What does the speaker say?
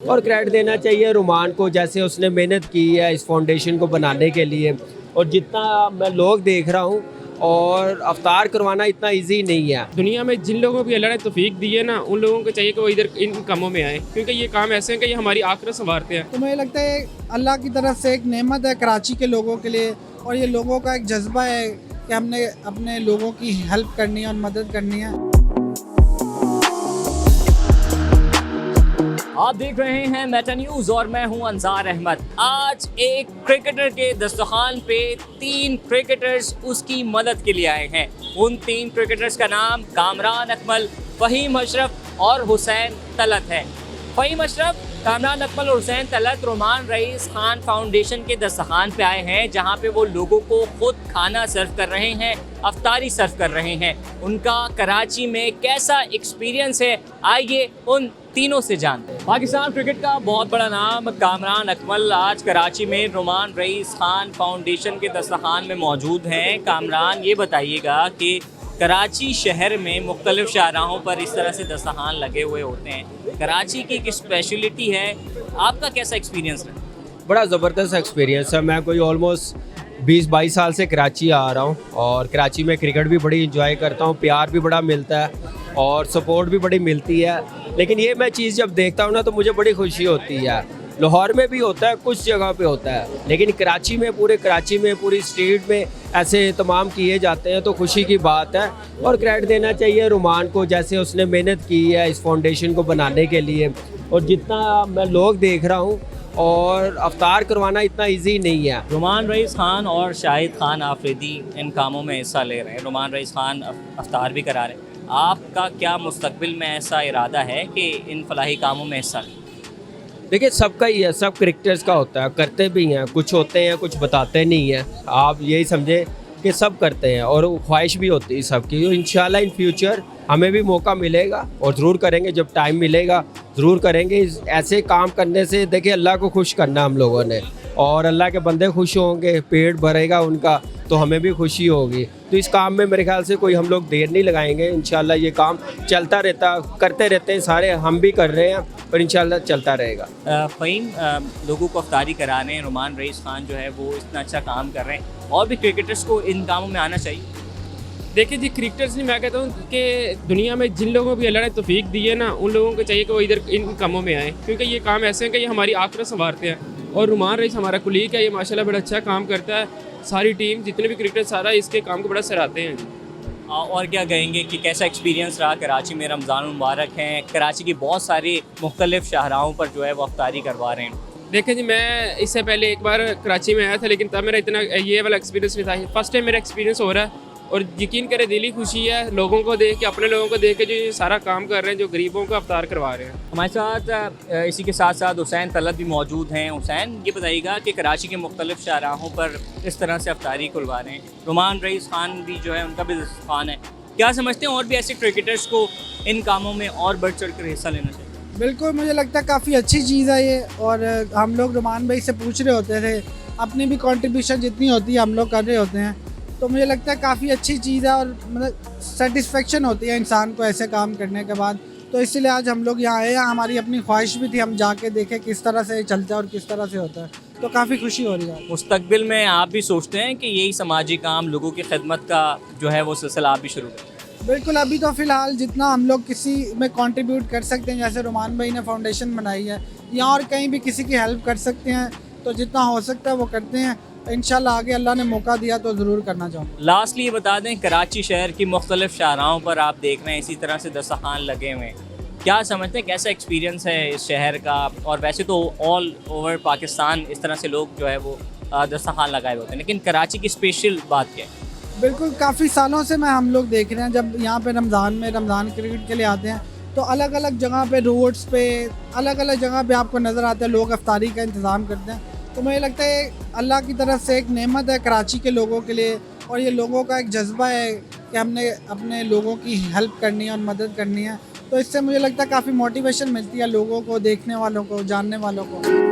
और क्रेडिट देना चाहिए रुमान को, जैसे उसने मेहनत की है इस फाउंडेशन को बनाने के लिए। और जितना मैं लोग देख रहा हूँ, और अवतार करवाना इतना इजी नहीं है। दुनिया में जिन लोगों को अल्लाह ने तौफीक दी है ना, उन लोगों को चाहिए कि वो इधर इन कामों में आए, क्योंकि ये काम ऐसे हैं कि ये हमारी आखिरत संवारते हैं। तो मुझे लगता है अल्लाह की तरफ से एक नेमत है कराची के लोगों के लिए, और ये लोगों का एक जज्बा है कि हमने अपने लोगों की हेल्प करनी है और मदद करनी है। आप देख रहे हैं मेटा न्यूज़ और मैं हूं अंजार अहमद। आज एक क्रिकेटर के दस्तरखान पे 3 क्रिकेटर्स उसकी मदद के लिए आए हैं। उन 3 क्रिकेटर्स का नाम कामरान अकमल, फ़हीम अशरफ और हुसैन तलत है। फ़हीम अशरफ, कामरान अकमल और हुसैन तलत रुमान रईस खान फाउंडेशन के दस्तरखान पे आए हैं, जहां पे वो लोगों को खुद खाना सर्व कर रहे हैं, अफ्तारी सर्व कर रहे हैं। उनका कराची में कैसा एक्सपीरियंस है, आइए उन तीनों से जानते हैं। पाकिस्तान क्रिकेट का बहुत बड़ा नाम कामरान अकमल आज कराची में रुमान रईस खान फाउंडेशन के दस्तरखान में मौजूद हैं। कामरान, ये बताइएगा कि कराची शहर में मुख्तलिफ शाहराहों पर इस तरह से दस्तरखान लगे हुए होते हैं, कराची की एक स्पेशलिटी है, आपका कैसा एक्सपीरियंस रहा? बड़ा ज़बरदस्त एक्सपीरियंस है। मैं कोई ऑलमोस्ट 20-22 साल से कराची आ रहा हूँ, और कराची में क्रिकेट भी बड़ी इंजॉय करता हूँ, प्यार भी बड़ा मिलता है और सपोर्ट भी बड़ी मिलती है। लेकिन ये मैं चीज़ जब देखता हूँ ना, तो मुझे बड़ी खुशी होती है। लाहौर में भी होता है, कुछ जगह पे होता है, लेकिन कराची में, पूरे कराची में, पूरी स्ट्रीट में ऐसे तमाम किए जाते हैं, तो खुशी की बात है। और क्रेडिट देना चाहिए रुमान को, जैसे उसने मेहनत की है इस फाउंडेशन को बनाने के लिए। और जितना मैं लोग देख रहा हूँ, और अवतार करवाना इतना इजी नहीं है। रुमान रईस खान और शाहिद खान आफरीदी इन कामों में हिस्सा ले रहे हैं। रुमान रईस खान अफ्तार भी करा रहे हैं। आपका क्या मुस्तकबिल में ऐसा इरादा है कि इन फलाही कामों में हिस्सा लें? देखिए, सबका ही है, सब क्रिकेटर्स का होता है, करते भी हैं, कुछ होते हैं, कुछ बताते नहीं हैं। आप यही समझे कि सब करते हैं, और ख्वाहिश भी होती है सबकी। तो इंशाल्लाह इन फ्यूचर हमें भी मौका मिलेगा, और ज़रूर करेंगे, जब टाइम मिलेगा ज़रूर करेंगे। ऐसे काम करने से देखिए, अल्लाह को खुश करना हम लोगों ने, और अल्लाह के बंदे खुश होंगे, पेट भरेगा उनका, तो हमें भी खुशी होगी। तो इस काम में मेरे ख्याल से कोई हम लोग देर नहीं लगाएंगे। इंशाल्लाह ये काम चलता रहता, करते रहते हैं सारे, हम भी कर रहे हैं, पर इंशाल्लाह चलता रहेगा। फ़हीम, लोगों को अफ्तारी करा रहे हैं, रुमान रईस खान जो है वो इतना अच्छा काम कर रहे हैं, और भी क्रिकेटर्स को इन कामों में आना चाहिए। देखिए जी, क्रिकेटर्स नहीं, मैं कहता हूँ कि दुनिया में जिन लोगों को अल्लाह ने तौफीक दी है ना, उन लोगों को चाहिए कि वो इधर इन कामों में आए, क्योंकि ये काम ऐसे हैं कि ये हमारी आखिरत संवारते हैं। और रुमान रईस हमारा कुलीग है, ये माशाल्लाह बड़ा अच्छा काम करता है। सारी टीम, जितने भी क्रिकेटर, सारा इसके काम को बड़ा सराहते हैं जी। और क्या कहेंगे कि कैसा एक्सपीरियंस रहा? कराची में रमज़ान मुबारक हैं, कराची की बहुत सारी मुख्तलिफ शाहराहों पर जो है वो अफ्तारी करवा रहे हैं। देखें जी, मैं इससे पहले एक बार कराची में आया था, लेकिन तब मेरा इतना ये वाला एक्सपीरियंस नहीं था। फर्स्ट टाइम मेरा एक्सपीरियंस हो रहा है, और यकीन करें दिली खुशी है लोगों को देख के, अपने लोगों को देख के, जो ये सारा काम कर रहे हैं, जो गरीबों को अफ्तार करवा रहे हैं। हमारे साथ इसी के साथ साथ हुसैन तलत भी मौजूद हैं। हुसैन, ये बताइएगा कि कराची के मुख्तलिफ शाहराहों पर इस तरह से अफ्तारी खुलवा रहे हैं, रुमान रईस खान भी जो है उनका भी दस्तरखान है, क्या समझते हैं और भी ऐसे क्रिकेटर्स को इन कामों में और बढ़ चढ़ कर हिस्सा लेना चाहिए? बिल्कुल, मुझे लगता है काफ़ी अच्छी चीज़ है ये। और हम लोग रुमान भाई से पूछ रहे होते थे, अपनी भी कंट्रीब्यूशन जितनी होती है हम लोग कर रहे होते हैं, तो मुझे लगता है काफ़ी अच्छी चीज़ है, और मतलब सेटिस्फेक्शन होती है इंसान को ऐसे काम करने के बाद। तो इसीलिए आज हम लोग यहाँ आए हैं। हमारी अपनी ख्वाहिश भी थी हम जाके देखें किस तरह से चलता है और किस तरह से होता है, तो काफ़ी खुशी हो रही है। मुस्तकबिल में आप भी सोचते हैं कि यही समाजी काम, लोगों की खिदमत का जो है वो सिलसिला आप भी शुरू करें? बिल्कुल, अभी तो फ़िलहाल जितना हम लोग किसी में कंट्रीब्यूट कर सकते हैं, जैसे रुमान भाई ने फाउंडेशन बनाई है, या और कहीं भी किसी की हेल्प कर सकते हैं, तो जितना हो सकता है वो करते हैं। इंशाल्लाह आगे अल्लाह ने मौका दिया तो ज़रूर करना चाहूँगा। लास्टली ये बता दें, कराची शहर की मुख्तलिफ शाहराहों पर आप देख रहे हैं इसी तरह से दस्तरखान लगे हुए हैं, क्या समझते हैं कैसा एक्सपीरियंस है इस शहर का? और वैसे तो ऑल ओवर पाकिस्तान इस तरह से लोग जो है वो दस्तरखान लगाए होते हैं, लेकिन कराची की स्पेशल बात क्या है? बिल्कुल, काफ़ी सालों से हम लोग देख रहे हैं, जब यहाँ पे रमज़ान क्रिकेट के लिए आते हैं, तो अलग अलग जगह पे, रोड्स पे, अलग अलग जगह पे आपको नज़र आता है लोग अफ्तारी का इंतज़ाम करते हैं। तो मुझे लगता है अल्लाह की तरफ से एक नेमत है कराची के लोगों के लिए, और ये लोगों का एक जज्बा है कि हमने अपने लोगों की हेल्प करनी है और मदद करनी है। तो इससे मुझे लगता है काफ़ी मोटिवेशन मिलती है लोगों को, देखने वालों को, जानने वालों को।